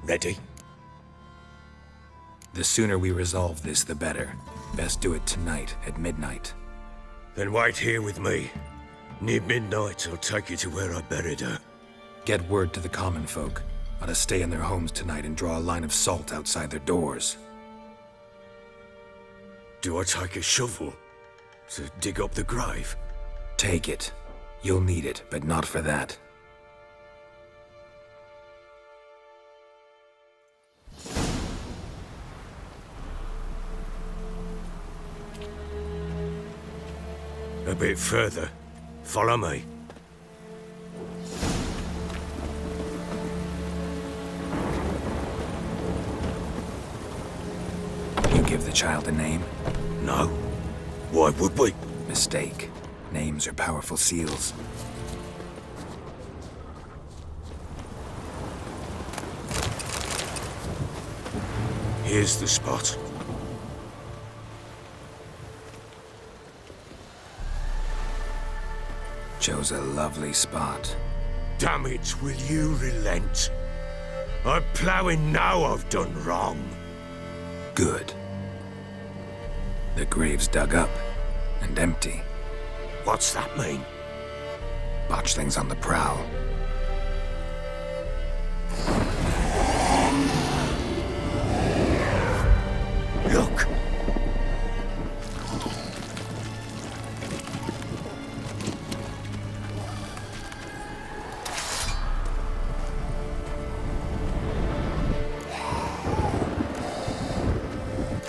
Ready? The sooner we resolve this, the better. Best do it tonight at midnight. Then wait here with me. Near midnight, I'll take you to where I buried her. Get word to the common folk. Ought to stay in their homes tonight and draw a line of salt outside their doors. Do I take a shovel to dig up the grave? Take it. You'll need it, but not for that. A bit further. Follow me. You give the child a name? No. Why would we? Mistake. Names are powerful seals. Here's the spot. Chose a lovely spot. Damn it, will you relent? I'm ploughing now I've done wrong. Good. The grave's dug up and empty. What's that mean? Botchlings on the prowl. Look!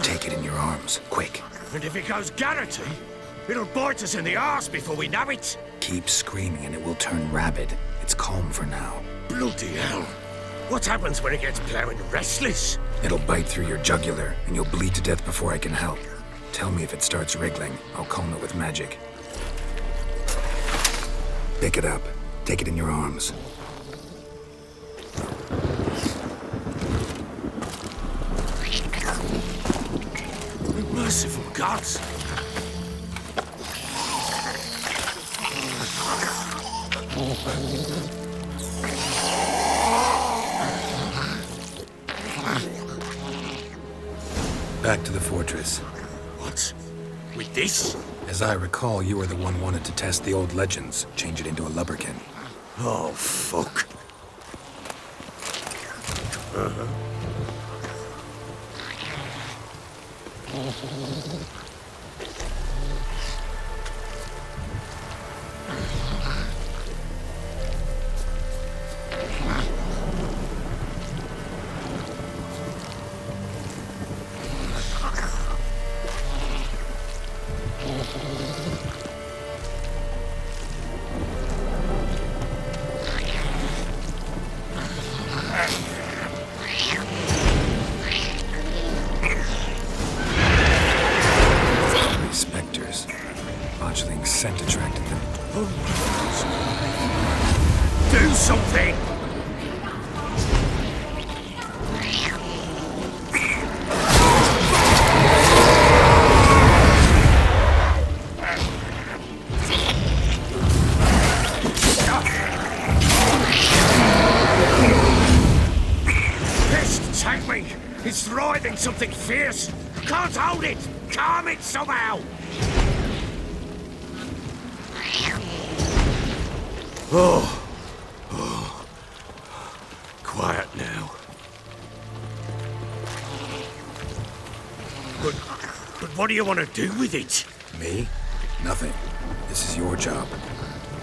Take it in your arms, quick. And if it goes Garrity, it'll bite us in the arse before we know it. Keep screaming and it will turn rabid. It's calm for now. Bloody hell. What happens when it gets ploughing restless? It'll bite through your jugular and you'll bleed to death before I can help. Tell me if it starts wriggling. I'll calm it with magic. Pick it up. Take it in your arms. Merciful gods! Back to the fortress. What? With this? As I recall, you were the one wanted to test the old legends, change it into a lubberkin. Oh, fuck. Spectres. Botchling's scent attracted them. Do something! Pest, take me! It's writhing something fierce! Can't hold it! Calm it somehow! Oh. Quiet now. But what do you want to do with it? Me? Nothing. This is your job.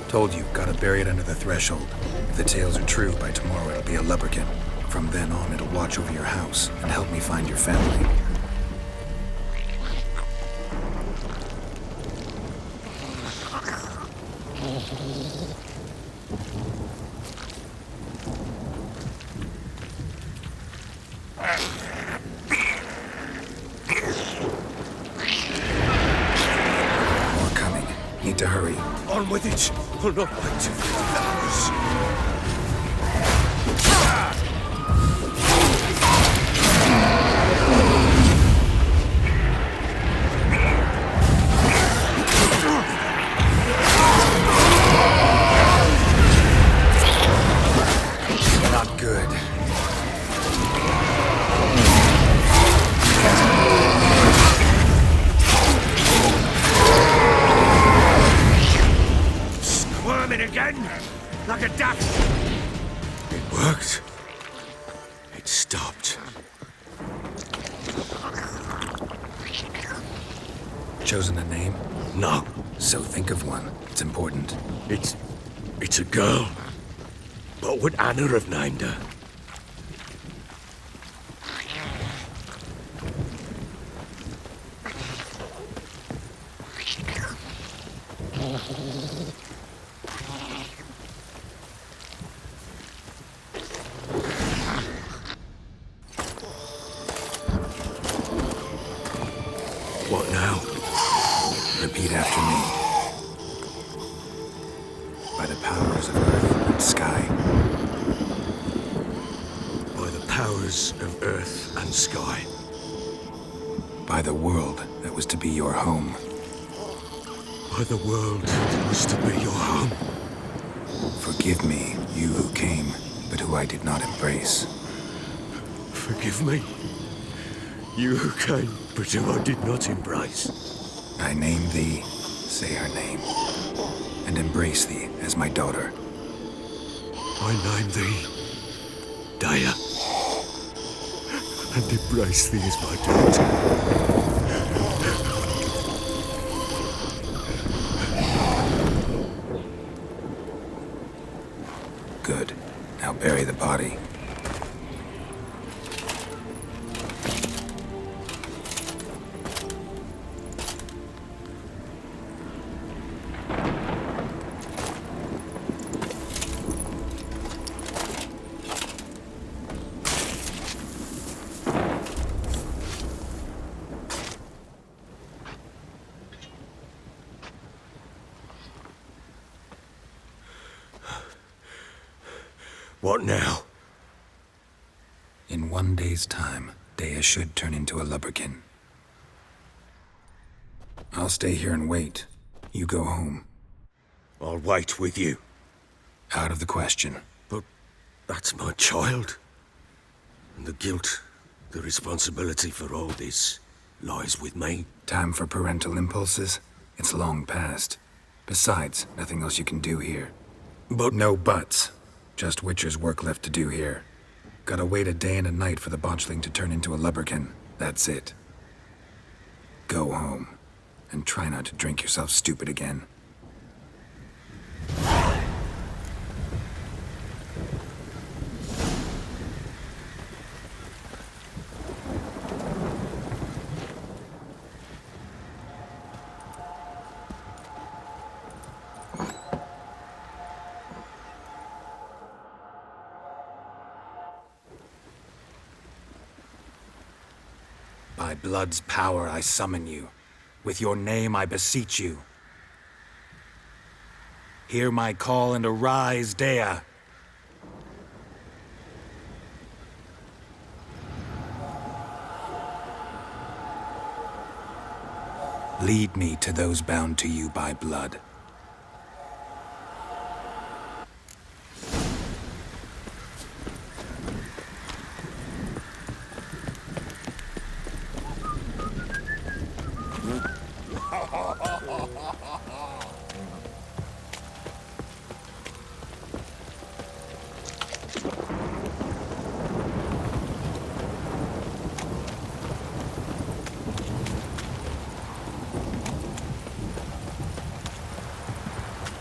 Told you, gotta bury it under the threshold. If the tales are true, by tomorrow it'll be a lubberkin. From then on, it'll watch over your house and help me find your family. More coming. Need to hurry. On with it! I'll not wait till the hours. Not good. Chosen a name? No, So think of one. It's important. it's a girl. What would Anna have named her? What now? Repeat after me. By the powers of earth and sky. By the powers of earth and sky. By the world that was to be your home. By the world that was to be your home. Forgive me, you who came, but who I did not embrace. Forgive me. You who came, but who I did not embrace. I name thee, say her name, and embrace thee as my daughter. I name thee Daya, and embrace thee as my daughter. Good. Now bury the body. What now? In 1 day's time, Dea should turn into a lubberkin. I'll stay here and wait. You go home. I'll wait with you. Out of the question. But that's my child. And the guilt, the responsibility for all this lies with me. Time for parental impulses? It's long past. Besides, nothing else you can do here. But No buts. Just Witcher's work left to do here. Gotta wait a day and a night for the botchling to turn into a lubberkin. That's it. Go home. And try not to drink yourself stupid again. By blood's power I summon you. With your name I beseech you. Hear my call and arise, Dea. Lead me to those bound to you by blood.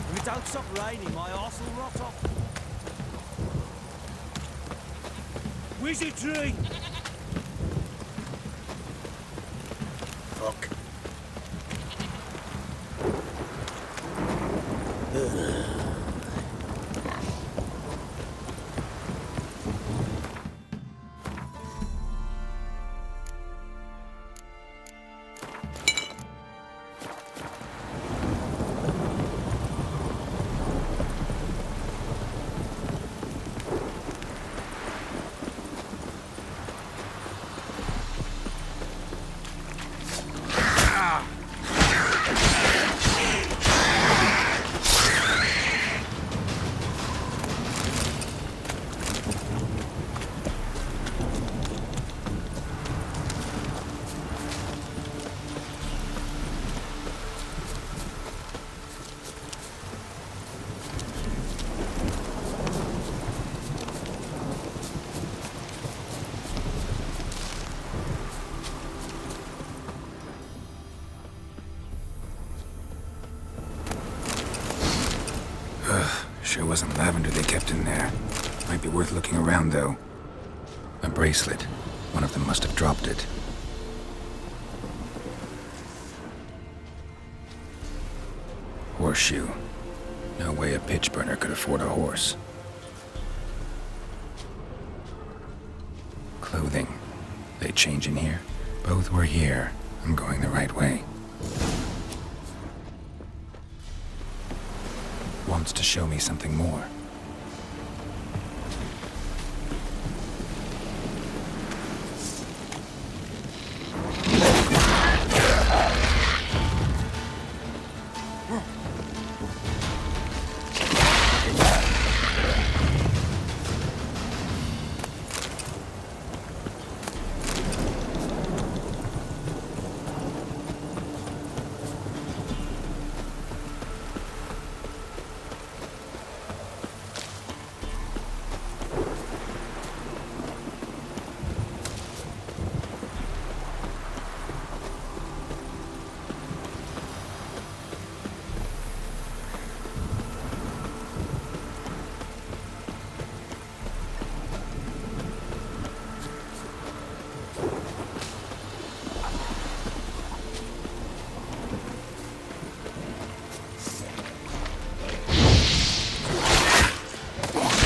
If it don't stop raining, my arse will rot off. Wizardry! fuck. Sure wasn't lavender they kept in there. Might be worth looking around, though. A bracelet. One of them must have dropped it. Horseshoe. No way a pitch burner could afford a horse. Clothing. They change in here? Both were here. I'm going the right way. Wants to show me something more.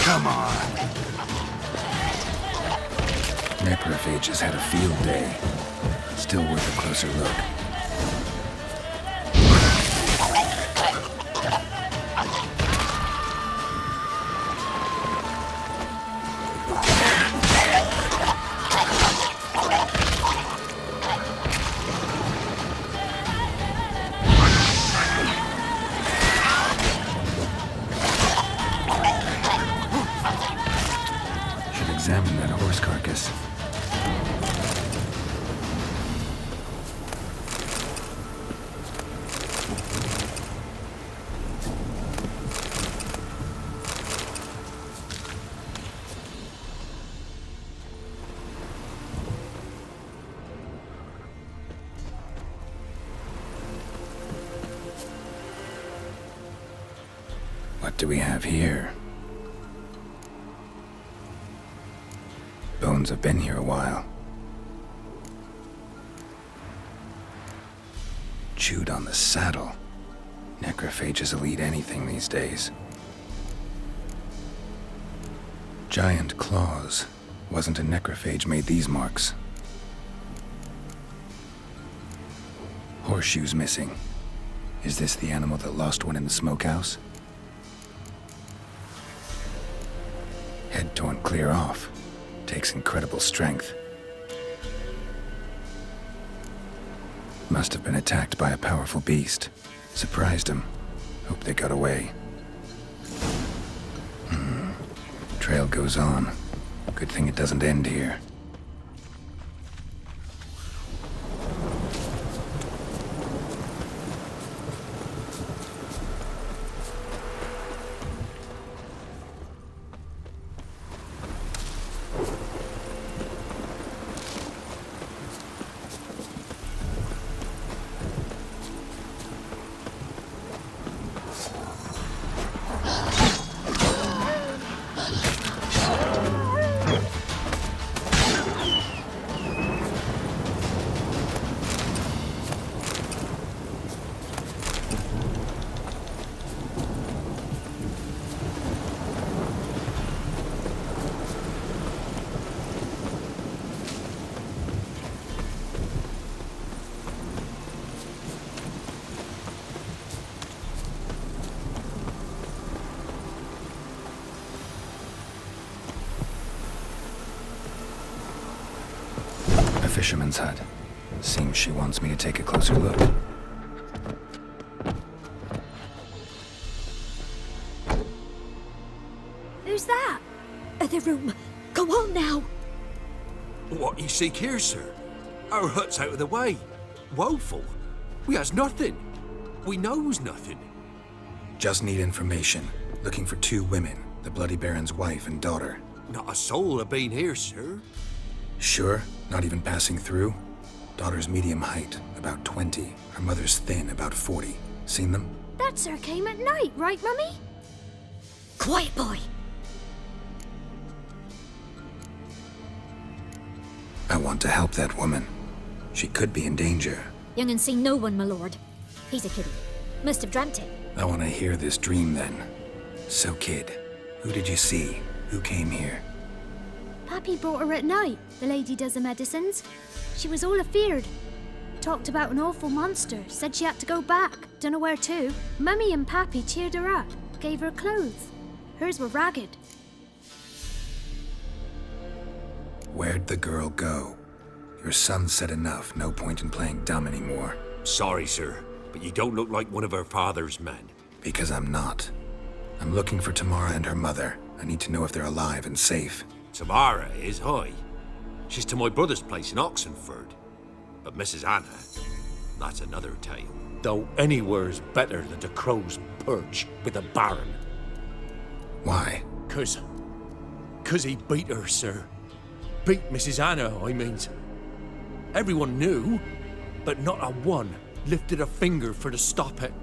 Come on. Necrophages had a field day. Still worth a closer look. Examine that horse carcass. What do we have here? Bones have been here a while. Chewed on the saddle. Necrophages will eat anything these days. Giant claws. Wasn't a necrophage made these marks. Horseshoes missing. Is this the animal that lost one in the smokehouse? Head torn clear off. Takes incredible strength. Must have been attacked by a powerful beast. Surprised him. Hope they got away. Trail goes on. Good thing it doesn't end here. Fisherman's hut. Seems she wants me to take a closer look. Who's that? Other room. Go on now. What you seek here, sir? Our hut's out of the way. Woeful. We has nothing. We knows nothing. Just need information. Looking for 2 women. The Bloody Baron's wife and daughter. Not a soul have been here, sir. Sure? Not even passing through? Daughter's medium height, about 20. Her mother's thin, about 40. Seen them? That sir came at night, right, Mummy? Quiet, boy. I want to help that woman. She could be in danger. Young and see no one, my lord. He's a kiddie. Must have dreamt it. I want to hear this dream then. So, kid, who did you see? Who came here? Pappy brought her at night, the lady does the medicines. She was all afeared. Talked about an awful monster, said she had to go back, dunno where to. Mummy and Pappy cheered her up, gave her clothes. Hers were ragged. Where'd the girl go? Your son said enough, no point in playing dumb anymore. Sorry, sir, but you don't look like one of her father's men. Because I'm not. I'm looking for Tamara and her mother. I need to know if they're alive and safe. Tamara is, hi. She's to my brother's place in Oxenford. But Mrs. Anna, that's another tale. Though anywhere's better than the crow's perch with the Baron. Why? Cause he beat her, sir. Beat Mrs. Anna, I means. Everyone knew, but not a one lifted a finger for to stop it.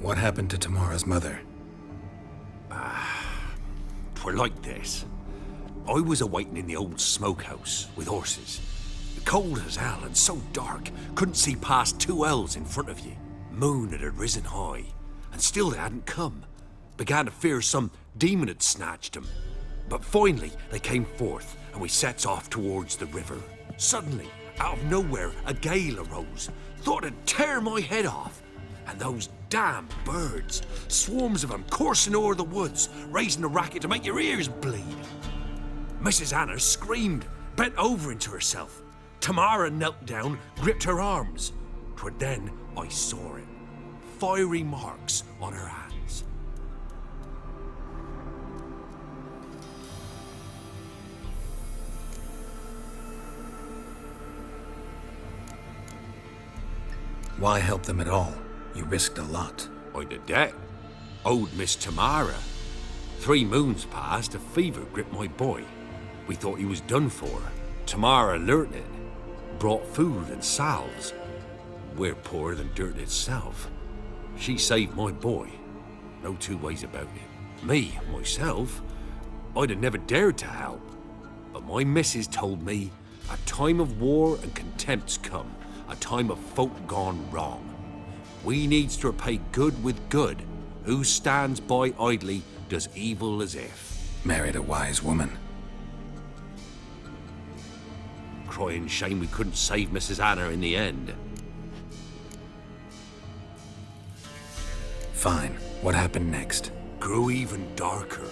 What happened to Tamara's mother? 'Twere like this. I was awaiting in the old smokehouse with horses. Cold as hell and so dark, couldn't see past 2 ells in front of you. Moon had risen high, and still they hadn't come. Began to fear some demon had snatched them. But finally they came forth, and we sets off towards the river. Suddenly, out of nowhere, a gale arose. Thought it'd tear my head off. And those damn birds, swarms of them coursing o'er the woods, raising a racket to make your ears bleed. Mrs. Anna screamed, bent over into herself. Tamara knelt down, gripped her arms. 'Twere then I saw it. Fiery marks on her hands. Why help them at all? You risked a lot. I'd a debt. Owed Miss Tamara. 3 moons passed, a fever gripped my boy. We thought he was done for. Tamara learnt it. Brought food and salves. We're poorer than dirt itself. She saved my boy. No 2 ways about it. Me, myself, I'd have never dared to help. But my missus told me a time of war and contempt's come. A time of folk gone wrong. We needs to repay good with good. Who stands by idly does evil as if. Married a wise woman. Crying shame we couldn't save Mrs. Anna in the end. Fine. What happened next? Grew even darker.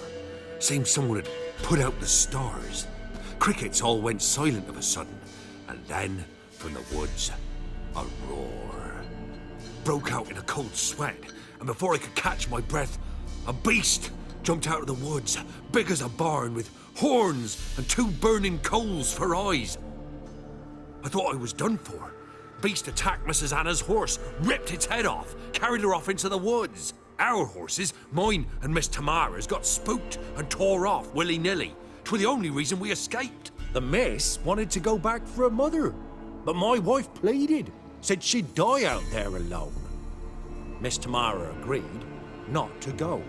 Seemed someone had put out the stars. Crickets all went silent of a sudden. And then, from the woods, a roar. Broke out in a cold sweat, and before I could catch my breath, a beast jumped out of the woods, big as a barn, with horns and 2 burning coals for eyes. I thought I was done for. Beast attacked Mrs. Anna's horse, ripped its head off, carried her off into the woods. Our horses, mine and Miss Tamara's, got spooked and tore off willy-nilly. 'Twere the only reason we escaped. The miss wanted to go back for her mother, but my wife pleaded, said she'd die out there alone. Miss Tamara agreed not to go.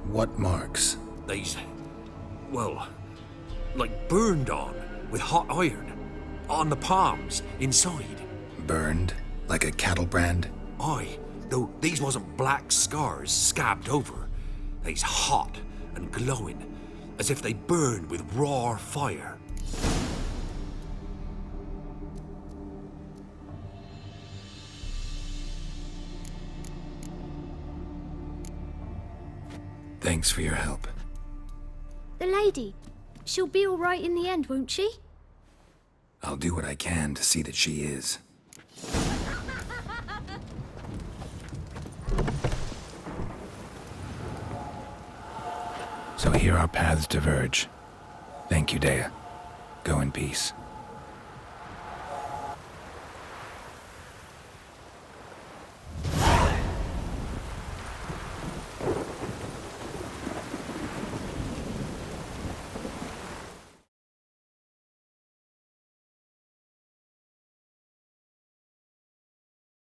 What marks? They's, well, like burned on with hot iron. On the palms, inside. Burned? Like a cattle brand? Aye, though these wasn't black scars scabbed over. They's hot and glowing, as if they burned with raw fire. Thanks for your help. The lady, she'll be all right in the end, won't she? I'll do what I can to see that she is. So here our paths diverge. Thank you, Dea. Go in peace.